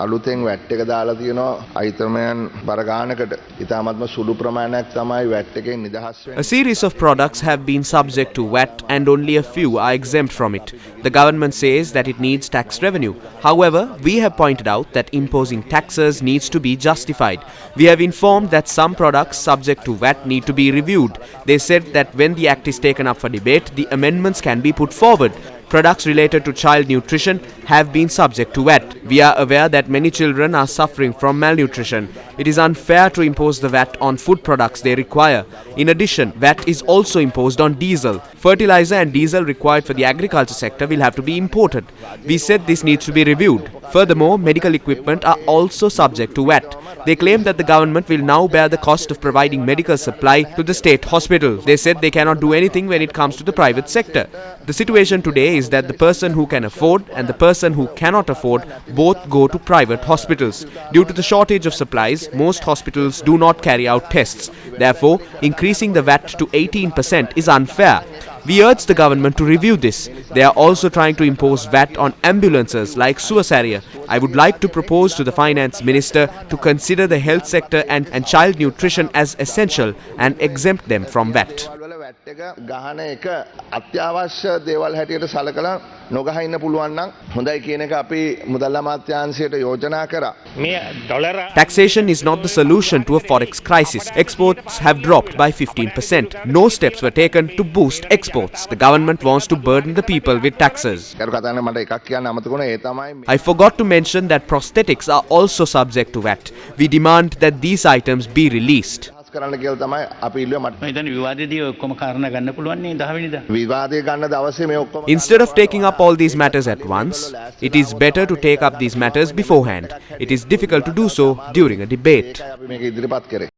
අලුතෙන් VAT එක දාලා තියෙනවා අයිතමයන් බර ගානකට. ඉතාමත්ම සුළු ප්‍රමාණයක් තමයි VAT එකෙන් නිදහස් වෙන්නේ. A series of products have been subject to VAT and only a few are exempt from it. The government says that it needs tax revenue. However, we have pointed out that imposing taxes needs to be justified. We have informed that some products subject to VAT need to be reviewed. They said that when the act is taken up for debate, the amendments can be put forward. Products related to child nutrition have been subject to VAT. We are aware that many children are suffering from malnutrition. It is unfair to impose the VAT on food products they require. In addition, VAT is also imposed on diesel. Fertilizer and diesel required for the agriculture sector will have to be imported. We said this needs to be reviewed. Furthermore, medical equipment are also subject to VAT. They claim that the government will now bear the cost of providing medical supply to the state hospitals. They said they cannot do anything when it comes to the private sector. The situation today is that the person who can afford and the person who cannot afford both go to private hospitals. Due to the shortage of supplies, most hospitals do not carry out tests. Therefore, increasing the VAT to 18% is unfair. We urge the government to review this. They are also trying to impose VAT on ambulances like Suasaria. I would like to propose to the finance minister to consider the health sector and child nutrition as essential and exempt them from VAT. VAT එක ගහන එක අත්‍යවශ්‍ය දේවල් හැටියට සලකලා නොගහ ඉන්න පුළුවන් නම් හොඳයි කියන එක අපි මුදල් අමාත්‍යාංශයට යෝජනා කරා. Taxation is not the solution to a forex crisis. Exports have dropped by 15%. No steps were taken to boost exports. The government wants to burden the people with taxes. I forgot to mention that prosthetics are also subject to VAT. We demand that these items be released. කරන්න කියලා තමයි අපි ඉල්ලුවේ මට. මම හිතන්නේ විවාදයේදී ඔක්කොම කාරණා ගන්න පුළුවන් නේ 10 වෙනිදා. විවාදය ගන්න දවසේ මේ ඔක්කොම Instead of taking up all these matters at once, it is better to take up these matters beforehand. It is difficult to do so during a debate. අපි මේක ඉදිරිපත් කරේ.